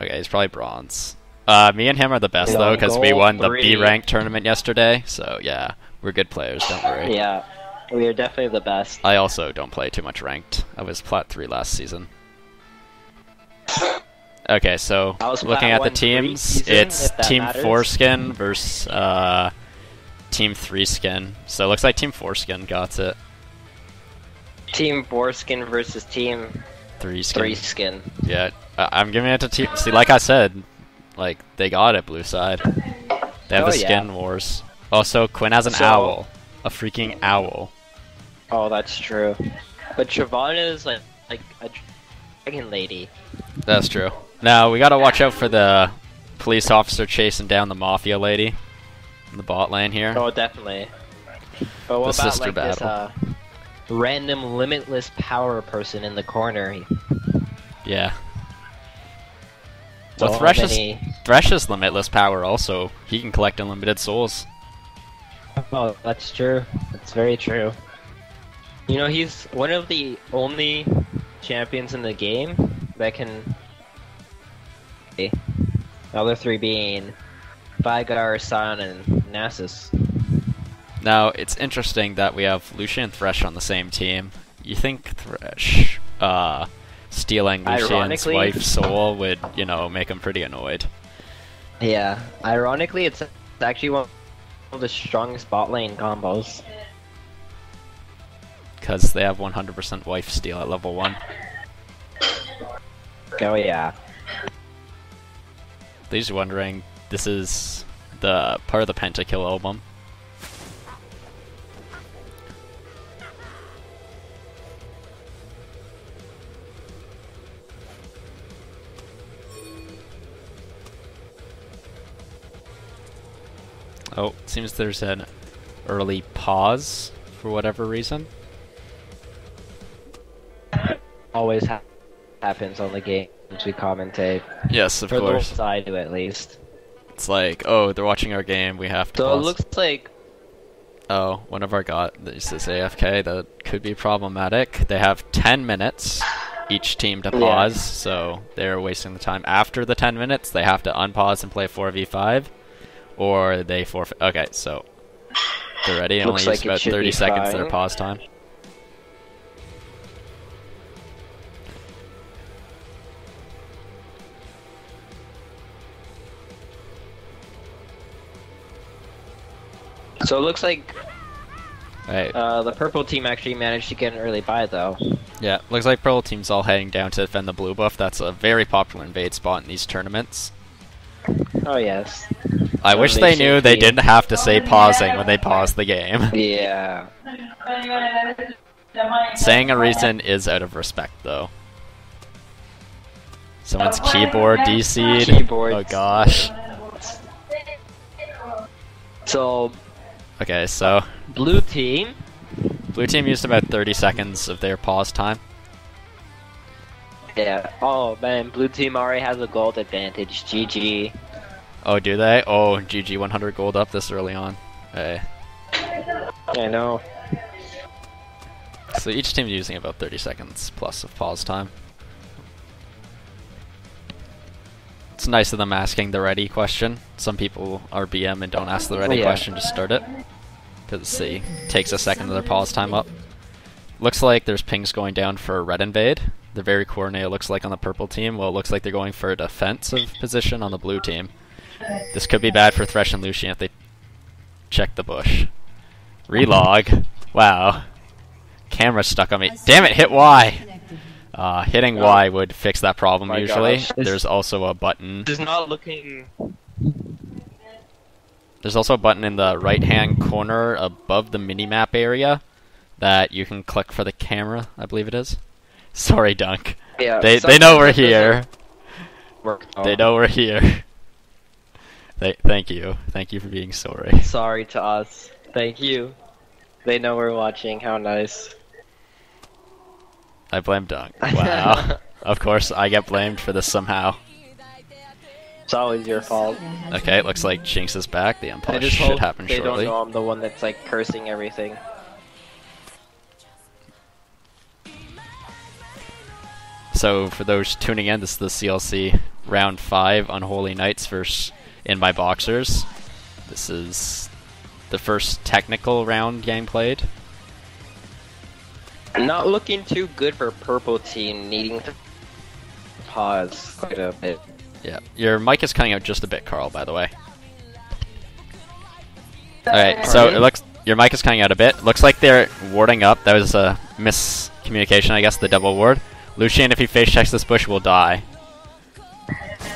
Okay, he's probably bronze. Me and him are the best though, because we gold won the 3. B rank tournament yesterday. So yeah, we're good players. Don't worry. Yeah, we are definitely the best. I also don't play too much ranked. I was plat 3 last season. Okay, so looking at the teams, season, it's Team matters. 4skin versus Team 3skin. So it looks like Team 4skin got it. Team 4skin versus Team 3skin. 3skin. Yeah, I'm giving it to Team. See, like I said, like they got it. Blue side. They have the skin wars. Also, Quinn has an owl, a freaking owl. Oh, that's true. But Trevon is like a dragon lady. That's true. Now we gotta watch out for the police officer chasing down the mafia lady in the bot lane here. Oh, definitely. But what The about sister like battle. this random limitless power person in the corner? Yeah. Don't Well, have any- Thresh's limitless power also. He can collect unlimited souls. Oh, that's true. That's very true. You know, he's one of the only champions in the game that can... The other 3 being Vigar, Sion, and Nasus. Now, it's interesting that we have Lucian and Thresh on the same team. You think Thresh, stealing Lucian's Ironically- wife's soul would, you know, make him pretty annoyed. Yeah, ironically, it's actually one of the strongest bot lane combos. Because they have 100% wife steal at level 1. Oh yeah. These are wondering, this is the part of the Pentakill album. Oh, seems there's an early pause for whatever reason. Always happens on the games we commentate. Yes, of For course. those I do, at least. It's like, oh, they're watching our game, we have to So pause. it looks like... Oh, one of our this is AFK, that could be problematic. They have 10 minutes, each team to pause, so they're wasting the time. After the 10 minutes, they have to unpause and play 4v5, or they forfeit. Okay, so they're ready. Looks Only like use it about should 30 be seconds of their fine. pause time. So it looks like Right. the purple team actually managed to get an early buy, though. Yeah, looks like purple team's all heading down to defend the blue buff. That's a very popular invade spot in these tournaments. Oh yes. I wish they knew they didn't have to say pausing when they pause the game. Yeah. Saying a reason is out of respect, though. Someone's keyboard DC'd. Keyboards. Oh gosh. So Okay, so blue team. blue team used about 30 seconds of their pause time. Yeah. Oh man, blue team already has a gold advantage. GG. Oh, do they? Oh, GG 100 gold up this early on. Hey. I know. So each team's using about 30 seconds plus of pause time. It's nice of them asking the ready question. Some people are BM and don't ask the ready question to start it. Because, see, takes a second of their pause time up. Looks like there's pings going down for a red invade. They're very coordinated, looks like, on the purple team. Well, it looks like they're going for a defensive position on the blue team. This could be bad for Thresh and Lucian if they check the bush. Relog. Wow. Camera's stuck on me. Damn it, hit Y! Hitting Y would fix that problem My usually. gosh. There's also a button. This is not looking. There's also a button in the right-hand corner above the minimap area that you can click for the camera, I believe it is. Sorry, Dunk. Yeah. They know we're here. Work. They know we're here. Thank you. Thank you for being sorry. Sorry to us. Thank you. They know we're watching. How nice. I blame Dunk. Wow. Of course, I get blamed for this somehow. It's always your fault. Okay, it looks like Jinx is back. The I unpush just should hope happen they shortly. don't know I'm the one that's like cursing everything. So, for those tuning in, this is the CLC round 5 Unholy Knights versus In My Boxers. This is the first technical round game played. Not looking too good for purple team, needing to pause quite a bit. Yeah, your mic is cutting out just a bit, Carl, by the way. Alright, so it looks your mic is cutting out a bit. Looks like they're warding up. That was a miscommunication, I guess, the double ward. Lucian, if he face checks this bush, will die.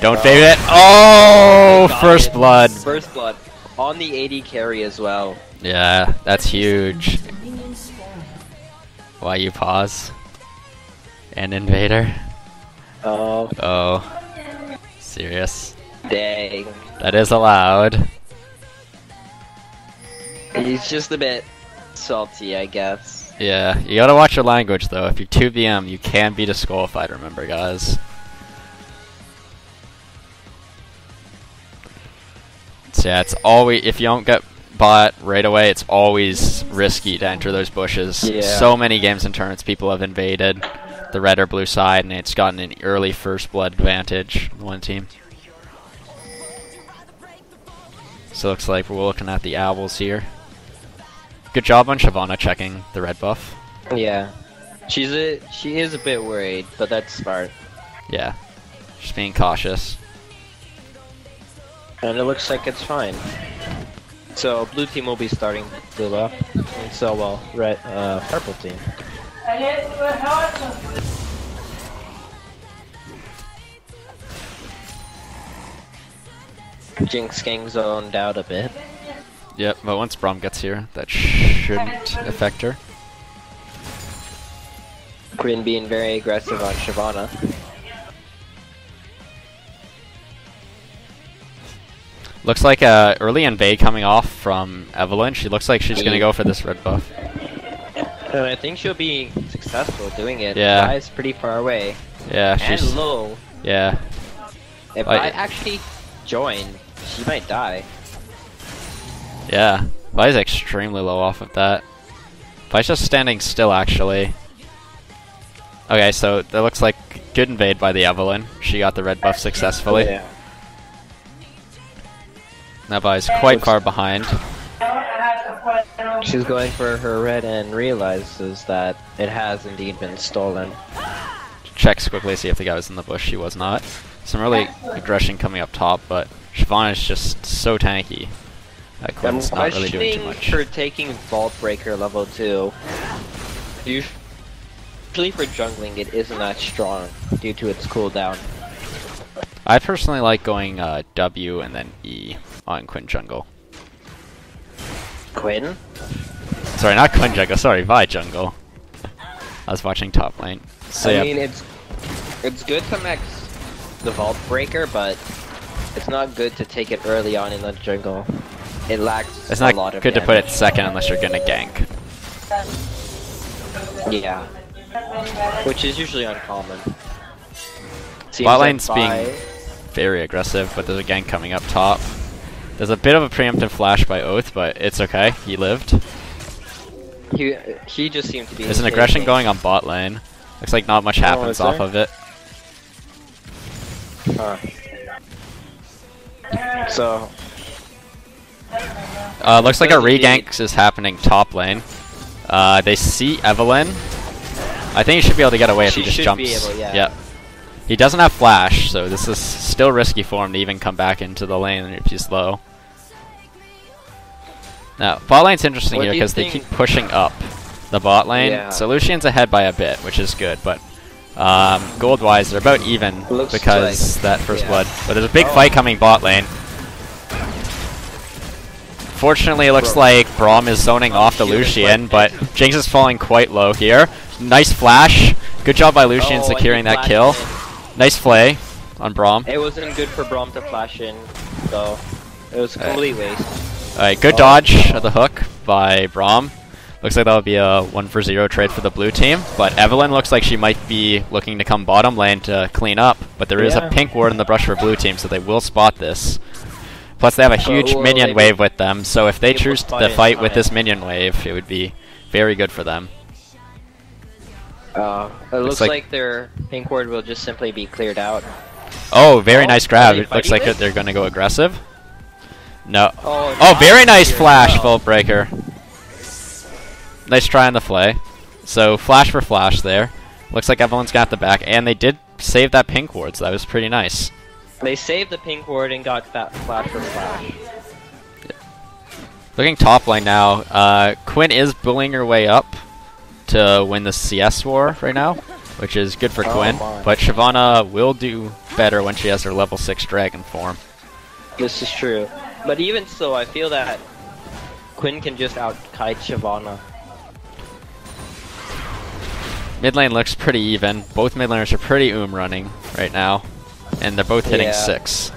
Don't fade it. Oh, first blood. First blood. On the AD carry as well. Yeah, that's huge. Why you pause? And Invader. Oh. Oh. Serious. Dang. That is allowed. He's just a bit salty, I guess. Yeah, you gotta watch your language though. If you're 2BM, you can be disqualified, remember, guys. So yeah, it's always, if you don't get bought right away, it's always risky to enter those bushes. Yeah. So many games and tournaments, people have invaded the red or blue side, and it's gotten an early first blood advantage on one team. So it looks like we're looking at the owls here. Good job on Shyvana checking the red buff. Yeah. She is a bit worried, but that's smart. Yeah. Just being cautious. And it looks like it's fine. So blue team will be starting blue buff, and so will purple team. Jinx getting zoned out a bit. Yep, but once Braum gets here, that shouldn't affect her. Quinn being very aggressive on Shyvana. Looks like early invade coming off from Evelyn. She looks like she's gonna go for this red buff. And I think she'll be successful doing it. Yeah. Vi is pretty far away. Yeah, And she's low. yeah. If I actually join, she might die. Yeah, Vi's extremely low off of that. Vi's just standing still, actually. Okay, so that looks like good invade by the Evelyn. She got the red buff successfully. Yeah. Now Vi's quite far behind. She's going for her red and realizes that it has indeed been stolen. Checks quickly, see if the guy was in the bush. She was not. Some really aggression coming up top, but Shyvana is just so tanky. Quinn's not really doing too much. For taking Vault Breaker level 2. Usually for jungling it isn't that strong due to its cooldown. I personally like going W and then E on Quinn jungle. Quinn? Sorry, not Quinn jungle, sorry, Vi jungle. I was watching top lane. So, I mean, it's good to max the Vault Breaker, but it's not good to take it early on in the jungle. It lacks it's a not lot of good to put damage. it second unless you're gonna gank. Yeah. Which is usually uncommon. Bot lane's being very aggressive, but there's a gank coming up top. There's a bit of a preemptive flash by Oath, but it's okay. He lived. He just seemed to be. There's an aggression going on bot lane. Looks like not much happens off of it. Huh. So. Looks like a regank is happening top lane. They see Evelyn. I think he should be able to get away if he just jumps. Be able, yeah. Yep. He doesn't have flash, so this is still risky for him to even come back into the lane if he's low. Now, bot lane's interesting here because they keep pushing up the bot lane. Yeah. So Lucian's ahead by a bit, which is good, but gold-wise, they're about even because that first blood. But there's a big fight coming bot lane. Fortunately, it looks like Braum is zoning off the Lucian, but Jinx is falling quite low here. Nice flash. Good job by Lucian securing that kill. Nice play on Braum. It wasn't good for Braum to flash in, so it was a complete waste. Alright, good dodge of the hook by Braum. Looks like that would be a 1-for-0 trade for the blue team, but Evelyn looks like she might be looking to come bottom lane to clean up, but there is a pink ward in the brush for blue team, so they will spot this. Plus they have a huge minion wave with them, so if they choose to fight with this minion wave, it would be very good for them. It looks like their pink ward will just simply be cleared out. Oh, very nice grab. Are they It looks like fighting they're going to go aggressive. No. Oh, Oh, very nice here. flash, Wow. Vault Breaker. Nice try on the play. So, flash for flash there. Looks like Evelyn's got the back, and they did save that pink ward, so that was pretty nice. They saved the pink ward and got that flash for flash. Looking top lane now, Quinn is bullying her way up to win the CS war right now, which is good for Quinn. My. But Shyvana will do better when she has her level 6 dragon form. This is true. But even so, I feel that Quinn can just out-kite Shyvana. Mid lane looks pretty even. Both mid laners are pretty running right now, and they're both hitting 6. So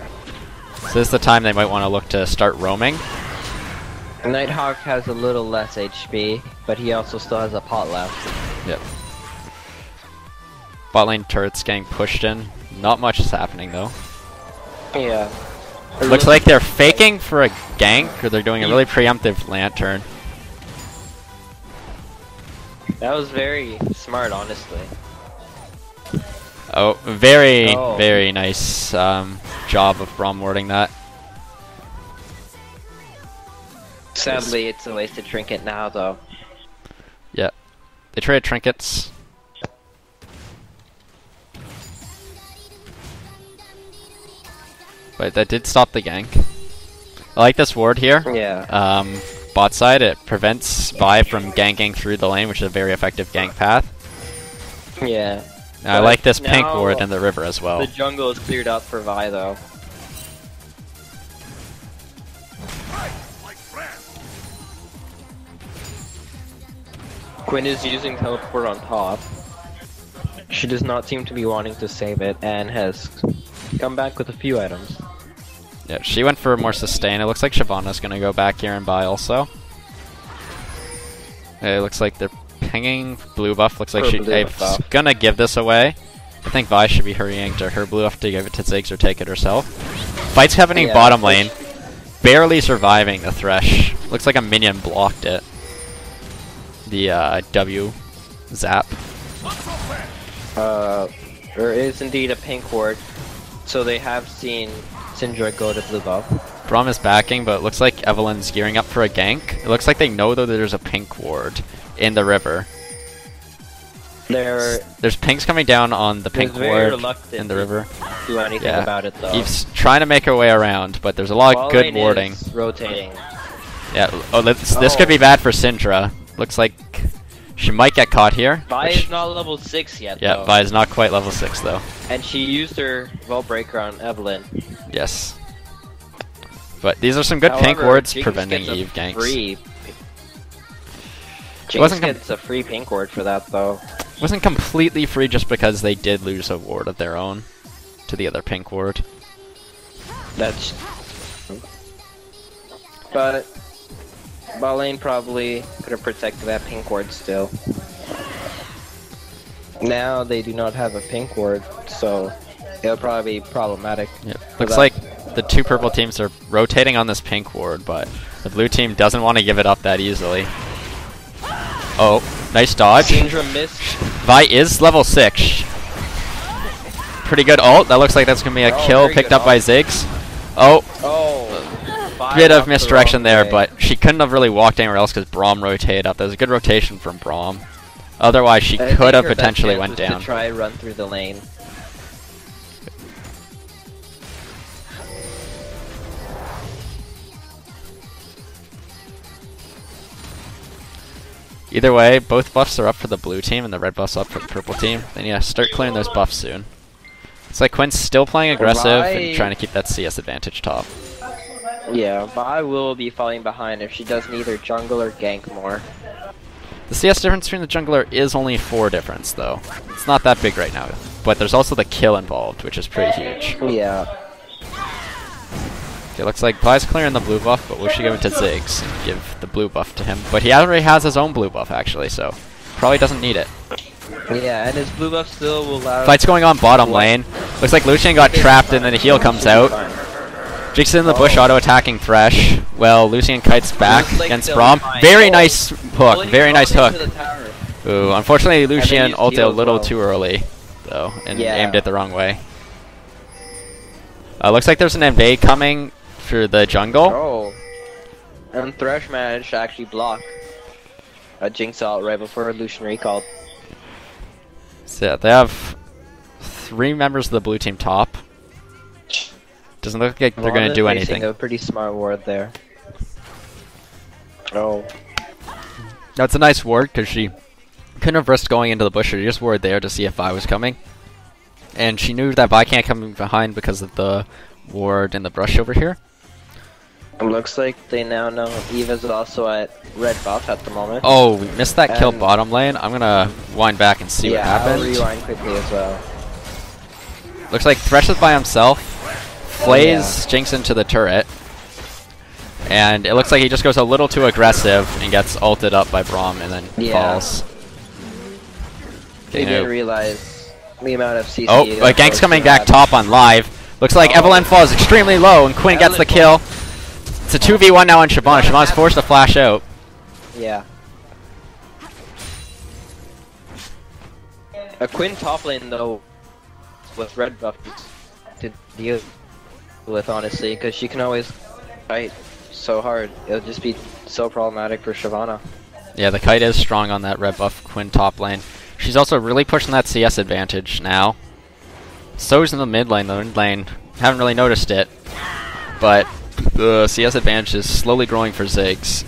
this is the time they might want to look to start roaming. Nighthawk has a little less HP, but he also still has a pot left. Yep. Bot lane turrets getting pushed in. Not much is happening though. Yeah. Looks like they're faking for a gank, or they're doing a really preemptive lantern. That was very smart, honestly. Oh, very nice job of Braum warding that. Sadly, it's a wasted trinket now, though. Yeah. They traded trinkets. But that did stop the gank. I like this ward here. Yeah. Bot side, it prevents Vi from ganking through the lane, which is a very effective gank path. Yeah. I like this pink now ward in the river as well. The jungle is cleared up for Vi, though. Quinn is using teleport on top. She does not seem to be wanting to save it, and has come back with a few items. Yeah, she went for more sustain. It looks like Shyvana's gonna go back here and buy also. It looks like they're pinging blue buff. Looks like she's gonna give this away. I think Vi should be hurrying to her blue buff to give it to Ziggs or take it herself. Fight's happening bottom lane. Barely surviving the Thresh. Looks like a minion blocked it. The W zap. There is indeed a pink ward, so they have seen Syndra go to blue buff. Braum is backing, but it looks like Evelyn's gearing up for a gank. It looks like they know though that there's a pink ward in the river. There's pinks coming down on the pink ward in the river. Do anything about it though. He's trying to make her way around, but there's a lot of good warding. Rotating. Yeah. Oh, this could be bad for Syndra. Looks like she might get caught here. Vi is not level 6 yet. Yeah, Vi is not quite level 6 though. And she used her Vault Breaker on Evelyn. Yes. But these are some good pink wards preventing Eve ganks. Jinx gets a free pink ward for that though. Wasn't completely free just because they did lose a ward of their own to the other pink ward. That's... But... Bot lane probably could have protected that pink ward still. Now they do not have a pink ward, so it'll probably be problematic. Yep. Looks like the two purple teams are rotating on this pink ward, but the blue team doesn't want to give it up that easily. Oh, nice dodge. Syndra missed. Vi is level 6. Pretty good ult. That looks like that's going to be a kill picked up by Ziggs. Oh. Bit of misdirection there, but she couldn't have really walked anywhere else because Braum rotated up. That was a good rotation from Braum. Otherwise, she could have potentially went down. To try run through the lane. Either way, both buffs are up for the blue team and the red buff's up for the purple team. They need to start clearing those buffs soon. It's like Quinn's still playing aggressive and trying to keep that CS advantage top. Yeah, Vi will be falling behind if she does neither jungle or gank more. The CS difference between the jungler is only 4 difference, though. It's not that big right now. But there's also the kill involved, which is pretty huge. Yeah. It looks like Vi's clearing the blue buff, but we should give it to Ziggs and give the blue buff to him. But he already has his own blue buff, actually, so probably doesn't need it. Yeah, and his blue buff still will allow... Fight's going on bottom lane. Looks like Lucian got trapped and then a heal comes out. Jinx is in the bush auto-attacking Thresh. Well, Lucian kites back against Braum. Very nice hook, very nice hook. Ooh, unfortunately Lucian ulted a little too early, though, and aimed it the wrong way. Looks like there's an invade coming for the jungle. Oh. And Thresh managed to actually block a Jinx ult right before Lucian recalled. So yeah, they have 3 members of the blue team top. Doesn't look like they're going to do anything. A pretty smart ward there. Oh. That's a nice ward because she couldn't have risked going into the bush. She just ward there to see if Vi was coming. And she knew that Vi can't come behind because of the ward in the brush over here. It looks like they now know Eva's also at red buff at the moment. Oh, we missed that kill bottom lane. I'm gonna wind back and see what happened. I'll rewind quickly as well. Looks like Thresh is by himself. Flays Jinx into the turret. And it looks like he just goes a little too aggressive and gets ulted up by Braum and then falls. They didn't realize the amount of CC. Oh, Gank's coming back top on live. Looks like Evelyn falls extremely low and Quinn gets the kill. It's a 2v1 now on Shyvana. Shyvana's forced to flash out. Yeah. A Quinn top lane though with red buff to deal with, honestly, because she can always fight so hard. It'll just be so problematic for Shyvana. Yeah, the kite is strong on that red buff Quinn top lane. She's also really pushing that CS advantage now. So's in the mid lane. The mid lane, haven't really noticed it, but the CS advantage is slowly growing for Ziggs.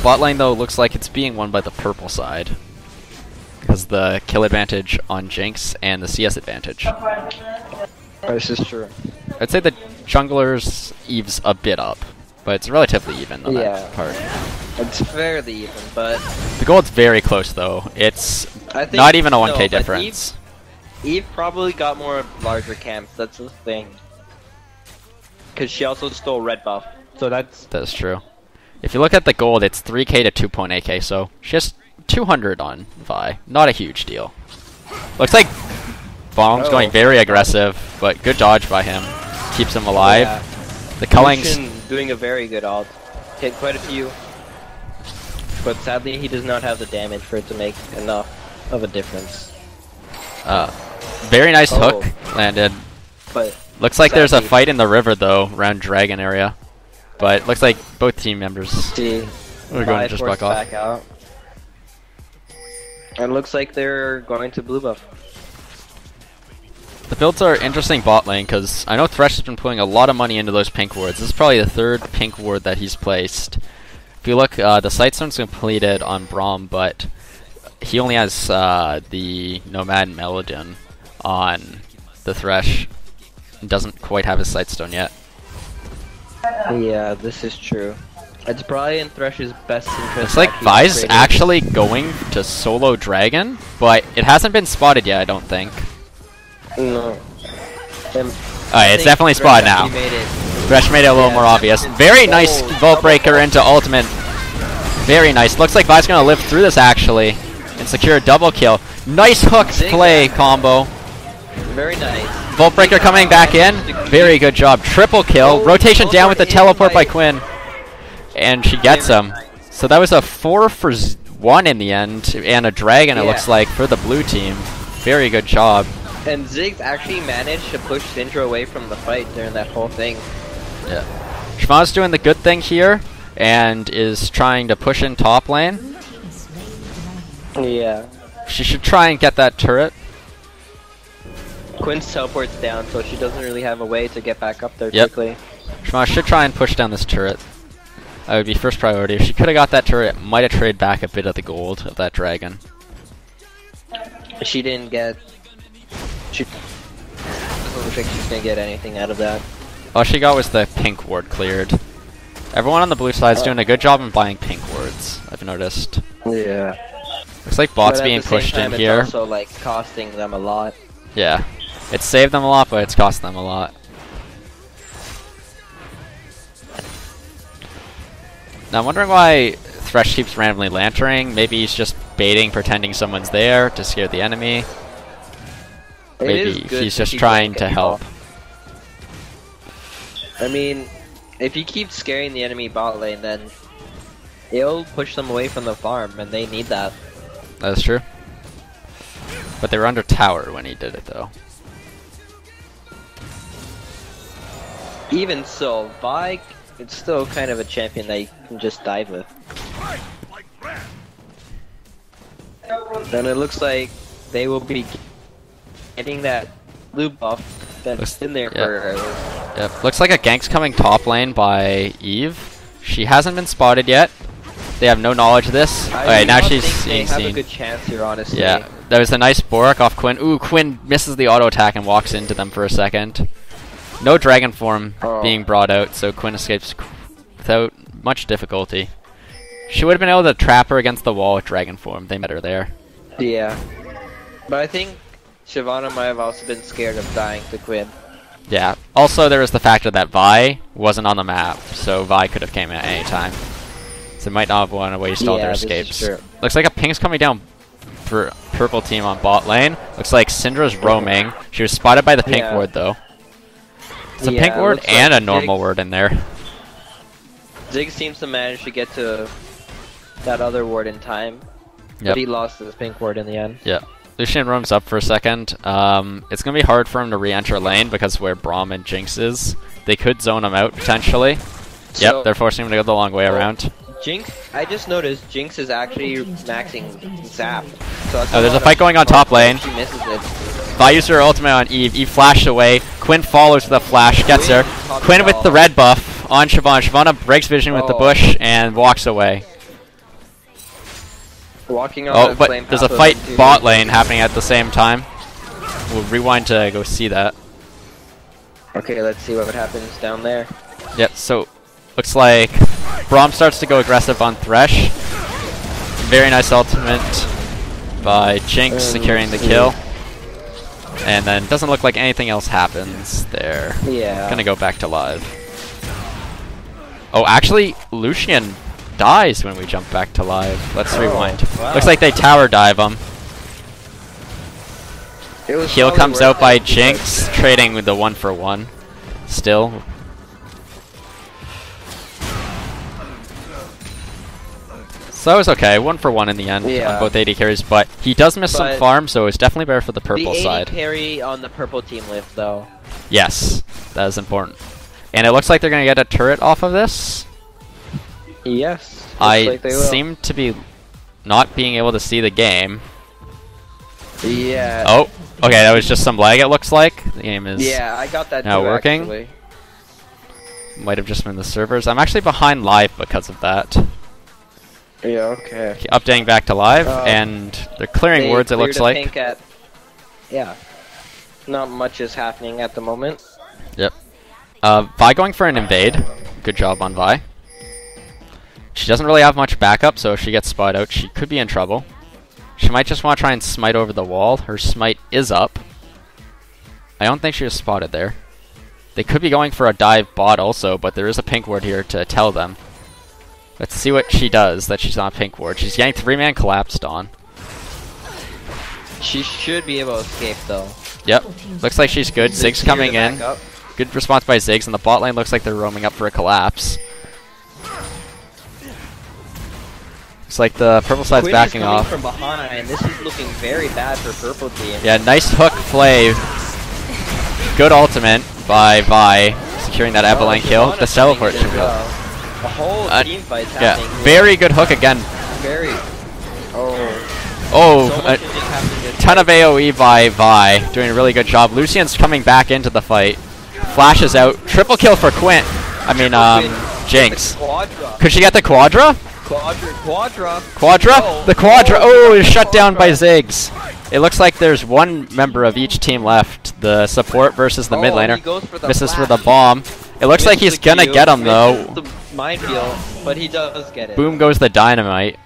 Bot lane though looks like it's being won by the purple side because the kill advantage on Jinx and the CS advantage. This is true. I'd say the jungler's Eve's a bit up, but it's relatively even on that part. It's fairly even, but the gold's very close though. It's not even a 1k difference. Eve probably got more larger camps, that's the thing. Because she also stole red buff, so that's true. If you look at the gold, it's 3k to 2.8k, so just 200 on Vi. Not a huge deal. Looks like Bomb's going very aggressive, but good dodge by him. Keeps him alive. The Culling's doing a very good ult. Hit quite a few. But sadly, he does not have the damage for it to make enough of a difference. Very nice hook landed. But looks like there's a fight in the river though, around Dragon area. But looks like both team members are going to just back off. Back out. And looks like they're going to blue buff. The builds are interesting bot lane because I know Thresh has been putting a lot of money into those pink wards. This is probably the 3rd pink ward that he's placed. If you look, the Sightstone's completed on Braum, but he only has the Nomad Melodon on the Thresh. He doesn't quite have his Sightstone yet. Yeah, this is true. It's probably in Thresh's best interest. It's like Vi's actually going to solo Dragon, but it hasn't been spotted yet, I don't think. No. It's definitely spotted now. Thresh made it a little more obvious. Very nice Vault Breaker into ultimate. Very nice. Looks like Vi's gonna live through this actually and secure a double kill. Nice hook play combo. Very nice. Vault Breaker coming back in. Very good job. Triple kill. Rotation down with the teleport by Quinn. And she gets him. So that was a 4 for 1 in the end. And a dragon, it looks like, for the blue team. Very good job. And Ziggs actually managed to push Syndra away from the fight during that whole thing. Yeah. Shyvana's doing the good thing here. And is trying to push in top lane. Yeah. She should try and get that turret. Quinn's teleport's down, so she doesn't really have a way to get back up there quickly. Shyvana should try and push down this turret. That would be first priority. If she could have got that turret, might have traded back a bit of the gold of that dragon. She didn't get... She doesn't look like she's gonna get anything out of that. All she got was the pink ward cleared. Everyone on the blue side is doing a good job in buying pink wards, I've noticed. Yeah. Looks like bots being pushed in here. It's also like costing them a lot. Yeah. It's saved them a lot, but it's cost them a lot. Now I'm wondering why Thresh keeps randomly lantering. Maybe he's just baiting, pretending someone's there to scare the enemy. Maybe he's just trying to help. I mean, if you keep scaring the enemy bot lane, then it'll push them away from the farm, and they need that. That's true. But they were under tower when he did it, though. Even so, Vi, it's still kind of a champion that you can just dive with. Then it looks like they will be getting that blue buff that's in there for... Yep. Looks like a gank's coming top lane by Eve. She hasn't been spotted yet. They have no knowledge of this. Okay, now she's being seen. They have a good chance here, honestly. Yeah, there was a nice Borak off Quinn. Ooh, Quinn misses the auto attack and walks into them for a second. No dragon form being brought out, so Quinn escapes without much difficulty. She would have been able to trap her against the wall with dragon form. They met her there. Yeah, but I think Shyvana might have also been scared of dying to Quinn. Yeah. Also, there was the factor that Vi wasn't on the map, so Vi could have came at any time. So they might not want to waste all their escapes. Looks like a ping's coming down for purple team on bot lane. Looks like Syndra's roaming. She was spotted by the pink ward though. It's a pink ward and a normal ward in there. Ziggs seems to manage to get to that other ward in time. But he lost his pink ward in the end. Yeah. Lucian roams up for a second. It's going to be hard for him to re-enter lane because where Braum and Jinx is. They could zone him out potentially. So, yep, they're forcing him to go the long way around. Jinx, I just noticed Jinx is actually maxing Zap. So there's a fight going on top lane. She misses it. Vi used her ultimate on Eve. Eve flashed away. Quinn follows with a flash, gets her. Quinn with the red buff on Shyvana. Shyvana breaks vision with the bush and walks away. Walking on but there's a fight bot lane happening at the same time. We'll rewind to go see that. Okay, let's see what happens down there. Yep, so looks like Braum starts to go aggressive on Thresh. Very nice ultimate by Jinx securing the kill. And then doesn't look like anything else happens there. Yeah. Gonna go back to live. Oh, actually, Lucian dies when we jump back to live. Let's rewind. Wow. Looks like they tower dive him. Heal comes out by Jinx, trading with the 1-for-1. Still. So that was okay, 1-for-1 in the end on both AD carries, but he does miss some farm, so it's definitely better for the purple side. The AD carry on the purple team lived, though. Yes, that is important. And it looks like they're going to get a turret off of this. Yes. I seem to be not being able to see the game. Yeah. Oh, okay, that was just some lag it looks like. The game is I got that now working. Actually. Might have just been the servers. I'm actually behind live because of that. Yeah, okay. Updating back to live, and they're clearing wards it looks like. Yeah. Not much is happening at the moment. Yep. Vi going for an invade. Good job on Vi. She doesn't really have much backup, so if she gets spotted out, she could be in trouble. She might just want to try and smite over the wall. Her smite is up. I don't think she was spotted there. They could be going for a dive bot also, but there is a pink ward here to tell them. Let's see what she does that she's on a pink ward. She's getting 3-man collapsed on. She should be able to escape though. Yep. Looks like she's good. Ziggs coming in. Good response by Ziggs, and the bot lane looks like they're roaming up for a collapse. Looks like the purple side's backing off. From behind, and this is looking very bad for purple team. Yeah, nice hook play. Good ultimate by Vi, securing that Evelyn kill. The teleport should go. The whole team fight's happening. Yeah, very good hook again. Very. Ton of AoE by Vi, doing a really good job. Lucian's coming back into the fight. Flashes out. Triple kill for Quint. I mean, Jinx. Could she get the Quadra? Quadra? Oh, the Quadra! Oh, is shut down by Ziggs. It looks like there's one member of each team left. The support versus the mid laner. Misses for the bomb. It looks like he's gonna get him though. The minefield, but he does get it. Boom goes the dynamite.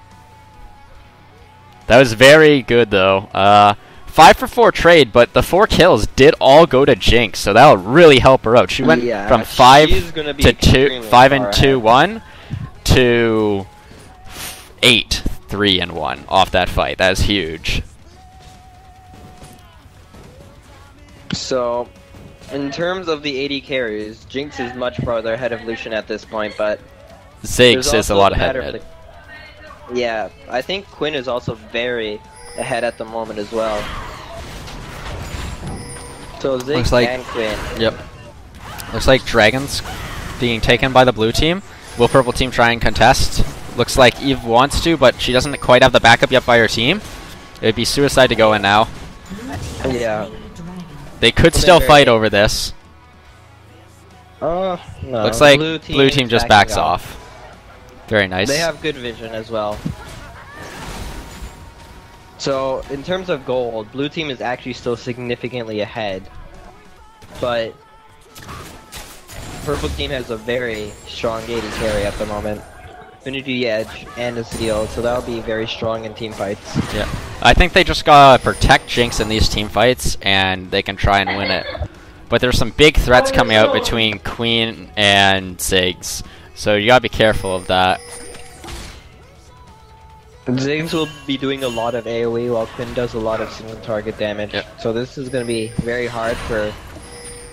That was very good though. 5-for-4 trade, but the 4 kills did all go to Jinx, so that'll really help her out. She went from 5 to 2, 5 and 2-1 to 8, 3-1 off that fight. That is huge. So, in terms of the AD carries, Jinx is much farther ahead of Lucian at this point, but Ziggs is a lot ahead. Yeah, I think Quinn is also very ahead at the moment as well. So Ziggs and Quinn. Yep. Looks like Dragon's being taken by the blue team. Will purple team try and contest? Looks like Eve wants to, but she doesn't quite have the backup yet by her team. It would be suicide to go in now. Yeah. They could still fight over this. No. Looks like blue team just backs off. Very nice. They have good vision as well. So, in terms of gold, blue team is actually still significantly ahead. But purple team has a very strong AD carry at the moment. Infinity Edge and a Seal, so that'll be very strong in team fights. Yeah. I think they just gotta protect Jinx in these team fights, and they can try and win it. But there's some big threats coming out between Queen and Ziggs, so you gotta be careful of that. Ziggs will be doing a lot of AoE while Quinn does a lot of single target damage. Yep. So this is going to be very hard for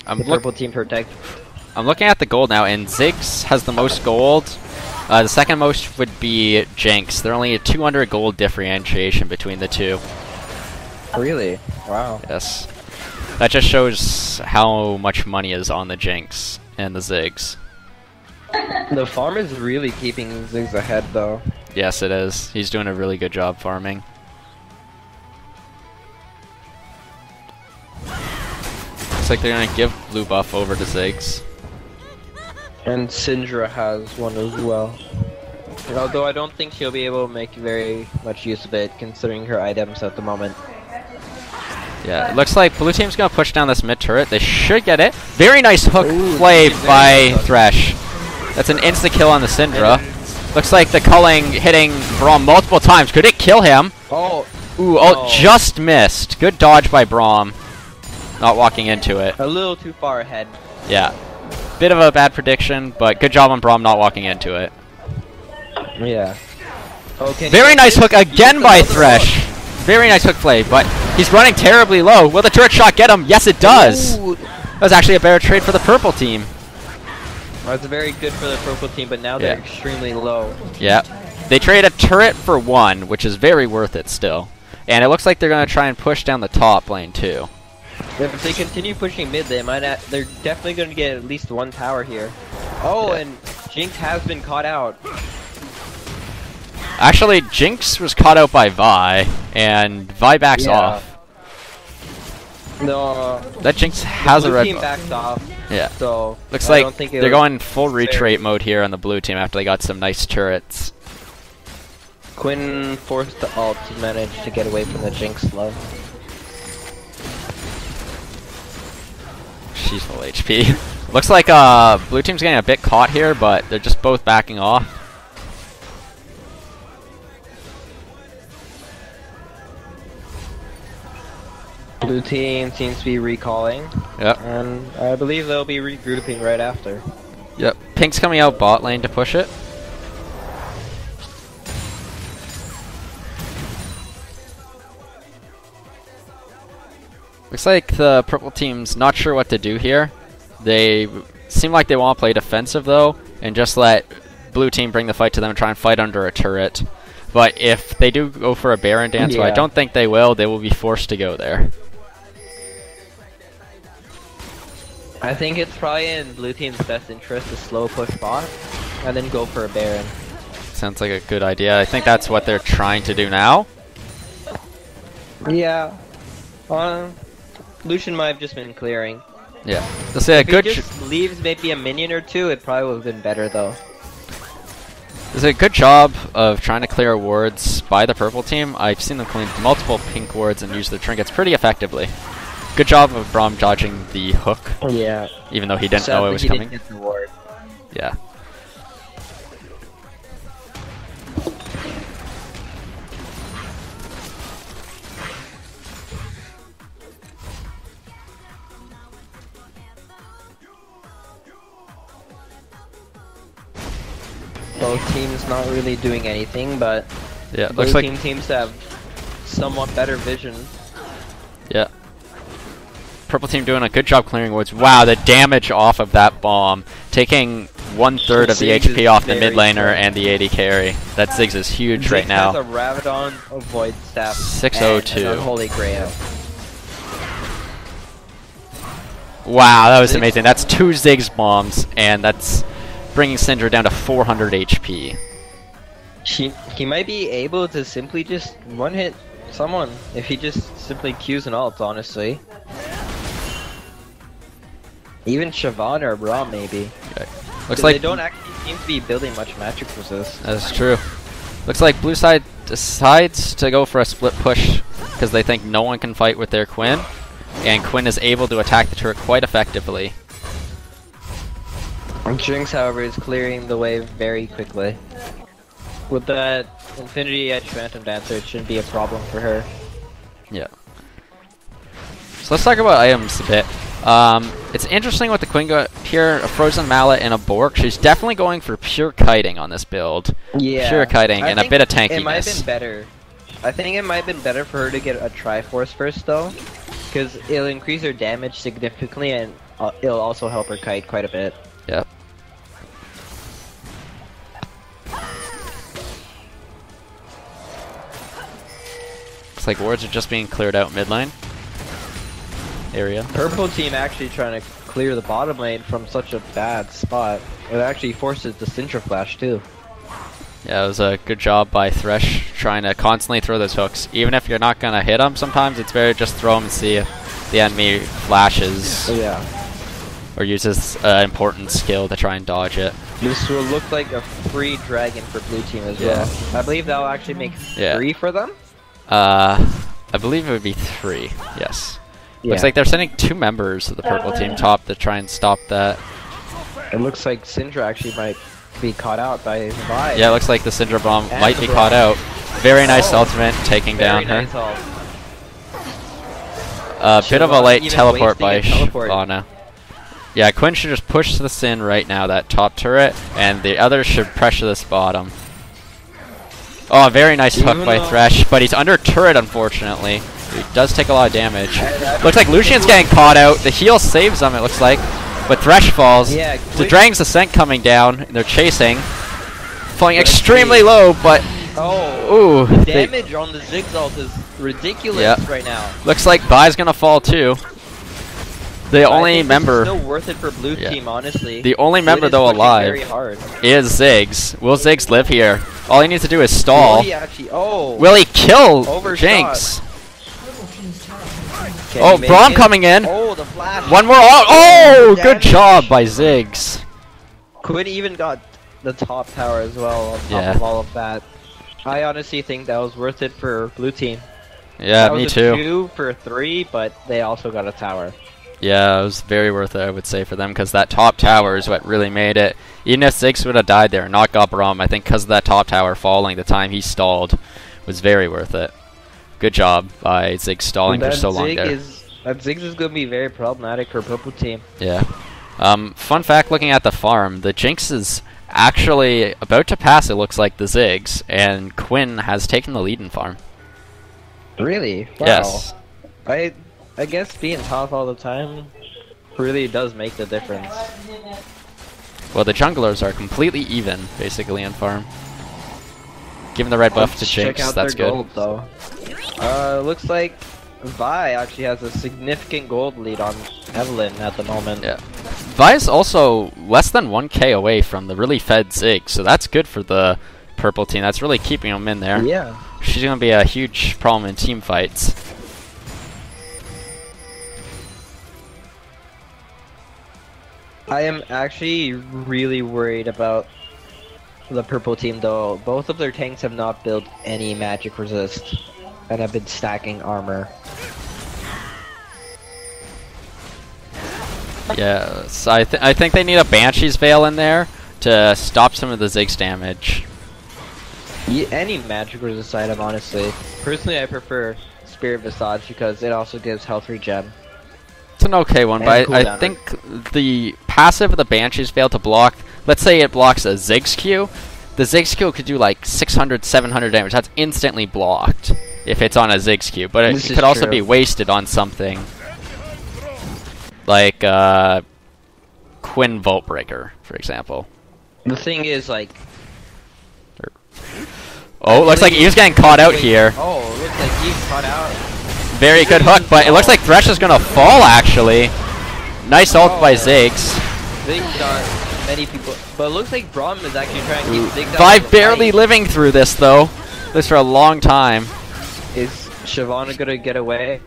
the purple team to protect. I'm looking at the gold now, and Ziggs has the most gold. The second most would be Jinx. They're only a 200 gold differentiation between the two. Really? Wow. Yes. That just shows how much money is on the Jinx and the Ziggs. The farm is really keeping Ziggs ahead though. Yes, it is. He's doing a really good job farming. Looks like they're gonna give blue buff over to Ziggs. And Syndra has one as well. Although I don't think she'll be able to make very much use of it, considering her items at the moment. Yeah, it looks like blue team's gonna push down this mid turret. They should get it. Very nice hook play by Thresh. That's an insta-kill on the Syndra. Looks like the culling hitting Braum multiple times. Could it kill him? Oh. Ooh, oh, just missed. Good dodge by Braum. Not walking into it. A little too far ahead. Yeah. Bit of a bad prediction, but good job on Braum not walking into it. Yeah. Okay. Very nice hook again by Thresh. Very nice hook play, but he's running terribly low. Will the turret shot get him? Yes, it does. Ooh. That was actually a better trade for the purple team. Well, it's very good for the purple team, but now they're extremely low. Yeah. They trade a turret for one, which is very worth it still. And it looks like they're going to try and push down the top lane too. If they continue pushing mid, they're definitely going to get at least one tower here. Oh, Yeah. and Jinx has been caught out. Actually, Jinx was caught out by Vi, and Vi backs off. No. That Jinx has a red team buff. backs off. Yeah. So Looks I like don't think they're going full retreat mode here on the blue team after they got some nice turrets. Quinn forced the ult to manage to get away from the Jinx slow. She's full HP. Looks like blue team's getting a bit caught here, but they're just both backing off. Blue team seems to be recalling. Yep. And I believe they'll be regrouping right after. Yep. Pink's coming out bot lane to push it. Looks like the purple team's not sure what to do here. They seem like they want to play defensive though, and just let blue team bring the fight to them and try and fight under a turret. But if they do go for a Baron dance, well, I don't think they will be forced to go there. I think it's probably in blue team's best interest to slow push bot, and then go for a Baron. Sounds like a good idea. I think that's what they're trying to do now. Yeah. Lucian might have just been clearing. Yeah. Let's say a good. If he just leaves maybe a minion or two, it probably would have been better though. It's a good job of trying to clear wards by the purple team. I've seen them clean multiple pink wards and use their trinkets pretty effectively. Good job of Braum dodging the hook. Yeah. Even though he didn't know it was coming. Didn't get the ward. Yeah. Both teams not really doing anything, but Yeah, blue looks like team seems to have somewhat better vision. yeah. Purple team doing a good job clearing wards. Wow, the damage off of that bomb, taking 1/3 of the Ziggs HP off the is mid very laner strong. and the AD carry. That Ziggs is huge right now. Has a Ravadon, a Void Staff, 602. and an Unholy Grail. Wow, that was amazing. That's 2 Ziggs bombs, and that's bringing Syndra down to 400 HP. He might be able to simply just one-hit someone if he just simply Qs and ults, honestly. Even Siobhan or Braum, maybe. Okay. Looks like they don't actually seem to be building much magic resist. That's true. Looks like blue side decides to go for a split push because they think no one can fight with their Quinn, and Quinn is able to attack the turret quite effectively. Jinx, however, is clearing the way very quickly. With that Infinity Edge Phantom Dancer, it shouldn't be a problem for her. Yeah. So let's talk about items a bit. It's interesting what the Quinn got here, a Frozen Mallet and a Bork. She's definitely going for pure kiting on this build. Yeah. Pure kiting and a bit of tankiness. It might have been better. I think it might have been better for her to get a Triforce first, though. Because it'll increase her damage significantly and it'll also help her kite quite a bit. Yep. Looks like wards are just being cleared out mid lane area. Purple team actually trying to clear the bottom lane from such a bad spot. It actually forces the Syndra flash too. Yeah, it was a good job by Thresh trying to constantly throw those hooks. Even if you're not going to hit them, sometimes it's better to just throw them and see if the enemy flashes. Yeah. Or uses an important skill to try and dodge it. This will look like a free dragon for blue team as well. I believe that'll actually make 3 for them. I believe it would be 3, yes. Yeah. Looks like they're sending 2 members of the purple team top to try and stop that. It looks like Syndra actually might be caught out by Vi. Yeah, it looks like the Syndra bomb might be caught out. Very nice ultimate, taking down her. A bit of a late teleport by Shyvana. Yeah, Quinn should just push this in right now, that top turret, and the others should pressure this bottom. Oh, a very nice hook by Thresh, but he's under turret, unfortunately. He does take a lot of damage. Looks like Lucian's getting caught out. The heal saves him, it looks like. But Thresh falls. Yeah, the Dragon's Ascent coming down, and they're chasing. Falling extremely low, but... Oh, the damage on the Ziggs ult is ridiculous right now. Looks like Vi's gonna fall too. The only member... It's still worth it for blue team, honestly. The only member, though, alive is Ziggs. Will Ziggs live here? All he needs to do is stall. Will he actually... Will he kill Jinx? Oh, Braum coming in. Oh, the flash. One more. Oh, good job by Ziggs. Quinn even got the top tower as well on top of all of that. I honestly think that was worth it for blue team. Yeah, me too. 2 for 3, but they also got a tower. Yeah, it was very worth it, I would say, for them, because that top tower is what really made it. Even if Ziggs would have died there and not got Braum, I think because of that top tower falling, the time he stalled was very worth it. Good job by Ziggs stalling for so long there. That Ziggs is going to be very problematic for purple team. Yeah. Fun fact, looking at the farm, the Jinx is actually about to pass, it looks like, the Ziggs, and Quinn has taken the lead in farm. Really? Wow. Yes. I guess being top all the time really does make the difference. Well, the junglers are completely even, basically, in farm. Giving the red buff to Jinx, that's good. Gold, though. Looks like Vi actually has a significant gold lead on Evelyn at the moment. Yeah. Vi is also less than 1k away from the really fed Ziggs, so that's good for the purple team. That's really keeping them in there. Yeah. She's going to be a huge problem in team fights. I am actually really worried about the purple team, though. Both of their tanks have not built any magic resist and have been stacking armor. Yeah, so I think they need a Banshee's Veil in there to stop some of the Ziggs damage. Yeah, any magic resist item, honestly. Personally, I prefer Spirit Visage because it also gives health regen. It's an okay one, but I think the passive of the Banshee's Veil to block, let's say it blocks a Ziggs Q, the Ziggs Q could do like 600, 700 damage. That's instantly blocked if it's on a Ziggs Q, but it could also be wasted on something like Quinn Vault Breaker, for example. The thing is, like... Oh, looks like he's getting caught out here. Oh, looks like he's caught out. Very good hook, but it looks like Thresh is going to fall, actually. Nice ult by Ziggs. Ziggs got many people, but it looks like Braum is actually trying to keep Ziggs out Vi of the barely fight. living through this though. This for a long time. Is Shyvana gonna get away?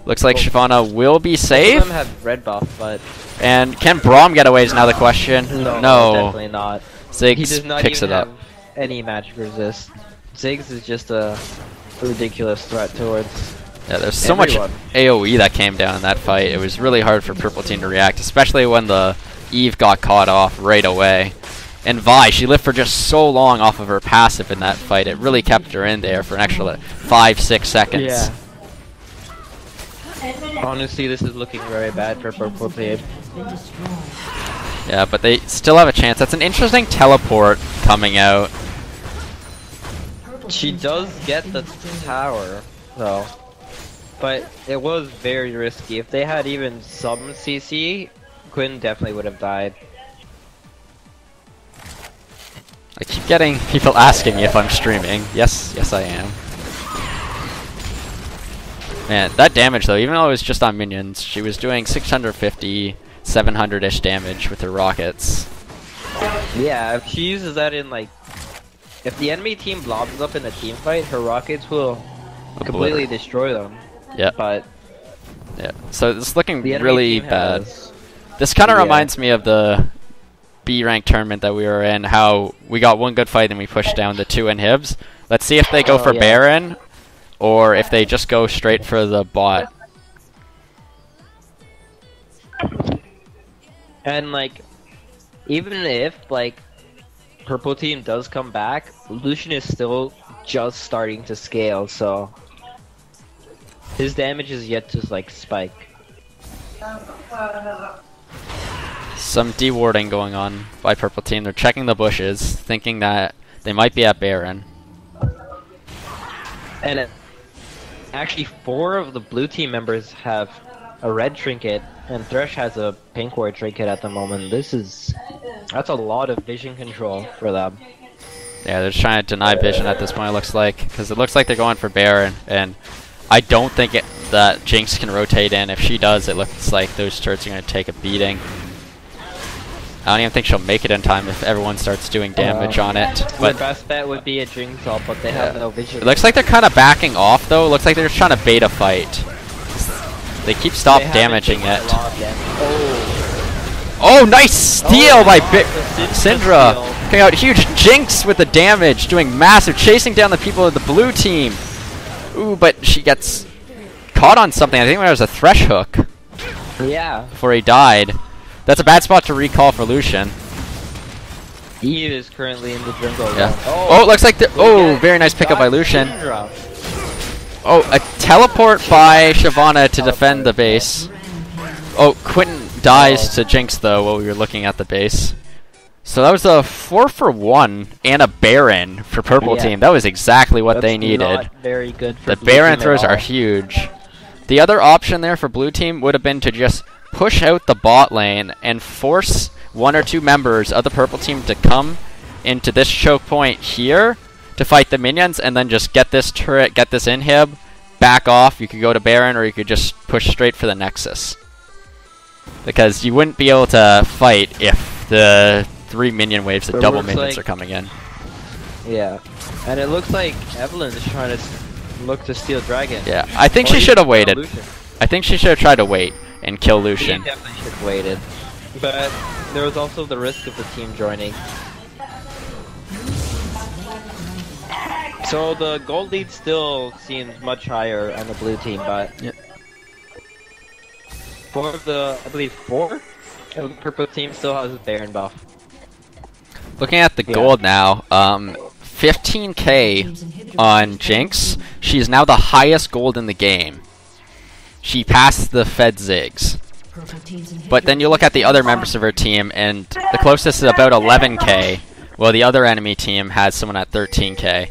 Looks like Shyvana will be Both of safe. them have red buff, but And can Braum get away is now the question. No. definitely not. He Ziggs does not picks even it up. have any magic resist. Ziggs is just a ridiculous threat towards. Yeah, there's so much everyone. AoE that came down in that fight. It was really hard for Purple Team to react, especially when the Eve got caught off right away. And Vi, she lived for just so long off of her passive in that fight. It really kept her in there for an extra 5-6 seconds. Yeah. Honestly, this is looking very bad for Purple Team. Yeah, but they still have a chance. That's an interesting teleport coming out. She does get the tower, though. But it was very risky. If they had even some CC, Quinn definitely would have died. I keep getting people asking me if I'm streaming. Yes I am. Man, that damage though, even though it was just on minions, she was doing 650, 700-ish damage with her rockets. Yeah, if she uses that in like... If the enemy team blobs up in a team fight, her rockets will completely destroy them. Yeah. But Yeah. So it's looking the enemy really team bad. has... This kind of Yeah. reminds me of the B rank tournament that we were in, how we got one good fight and we pushed down the 2 inhibs. Let's see if they go for yeah. Baron, or if they just go straight for the bot. And like, even if like Purple Team does come back, Lucian is still just starting to scale, so his damage is yet to like spike. Some dewarding going on by Purple Team. They're checking the bushes, thinking that they might be at Baron. And actually, 4 of the blue team members have a red trinket, and Thresh has a pink ward trinket at the moment. That's a lot of vision control for them. Yeah, they're just trying to deny vision at this point, it looks like, because it looks like they're going for Baron, and I don't think that Jinx can rotate in. If she does, it looks like those turrets are going to take a beating. I don't even think she'll make it in time if everyone starts doing damage on it. The But best bet would be a Jinx ult, but they have no vision. it looks like they're kind of backing off, though. It looks like they're just trying to bait a fight. They keep stop They haven't damaging taken it. a lot of damage. Oh, nice steal by the Syndra. steal. Coming out huge. Jinx with the damage, doing massive, chasing down the people of the blue team. Ooh, but she gets caught on something. I think there was a Thresh hook Yeah. before he died. That's a bad spot to recall for Lucian. Eve is currently in the jungle. Yeah. Oh, Oh, it looks like oh, get very nice pickup by Lucian. Syndra. Oh, a teleport by Shyvana to defend the base. Oh, Quentin dies to Jinx though while we were looking at the base. So that was a 4-for-1 and a Baron for Purple Yeah. Team. That was exactly what they needed. Not very good for The Blue Baron Team at throws all. are huge. The other option there for Blue Team would have been to just push out the bot lane and force 1 or 2 members of the Purple Team to come into this choke point here to fight the minions, and then just get this turret, get this inhib, back off. You could go to Baron, or you could just push straight for the Nexus. Because you wouldn't be able to fight if the 3 minion waves, the But it double looks minions like- are coming in. Yeah, and it looks like Evelyn is trying to look to steal Dragon. Yeah, I think Or she even should have kill waited. Lucian. I think she should have tried to wait and kill She Lucian. definitely should have waited. But there was also the risk of the team joining. So the gold lead still seems much higher on the blue team, but Yeah. 4 of the, I believe 4 of the purple team still has a Baron buff. Looking at the Yeah. gold now, 15k on Jinx. She is now the highest gold in the game. She passed the Fed Ziggs. But then you look at the other members of her team, and the closest is about 11k, while the other enemy team has someone at 13k.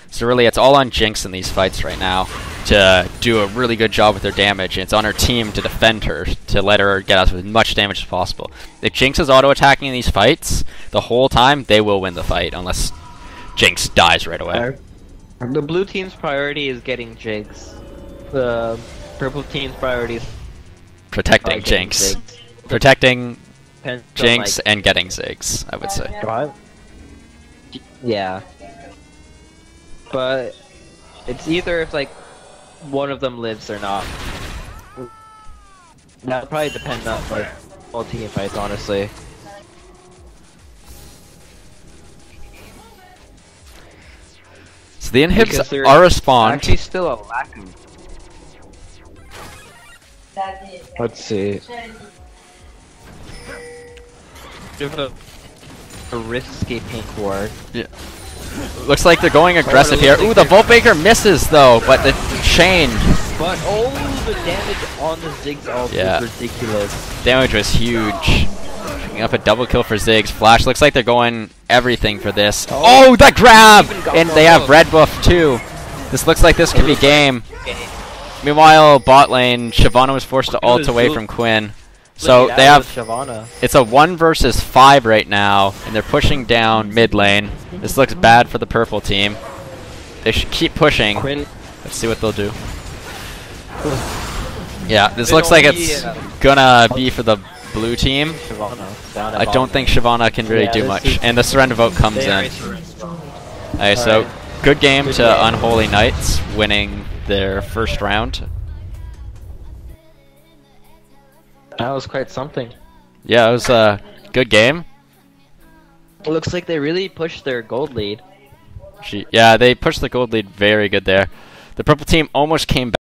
So really, it's all on Jinx in these fights right now to do a really good job with her damage. And it's on her team to defend her, to let her get us with as much damage as possible. If Jinx is auto-attacking in these fights the whole time, they will win the fight, unless Jinx dies right away. The blue team's priority is getting Jinx. The purple team's priority is Protecting getting Jinx. Ziggs. Protecting Depends on, Jinx like, and getting Ziggs, I would say. what? Yeah. But it's either if like one of them lives or not. That would probably depend on like all team fights, honestly. So the Because inhibs there's are respawned. actually still a lack of. Let's see. Give a risky pink ward. Yeah. Looks like they're going aggressive here. Ooh, the Voltmaker misses though, but the chain But the damage on the Ziggs ult Yeah. is ridiculous. damage was huge. Picking up a double kill for Ziggs. Flash looks like they're going everything for this. Oh, the grab! And they have red buff too. This looks like this could be game. Meanwhile, bot lane, Shyvana was forced to ult away from Quinn. So they have, it's a 1 versus 5 right now, and they're pushing down mid lane. This looks bad for the purple team. They should keep pushing. Quinn. Let's see what they'll do. Yeah, this looks like it's gonna be for the blue team. I don't think Shyvana can really do much. And the surrender vote comes in. Alright, so good game to Unholy Knights, winning their first round. That was quite something. Yeah, it was a good game. It looks like they really pushed their gold lead. Yeah, they pushed the gold lead very good there. The purple team almost came back.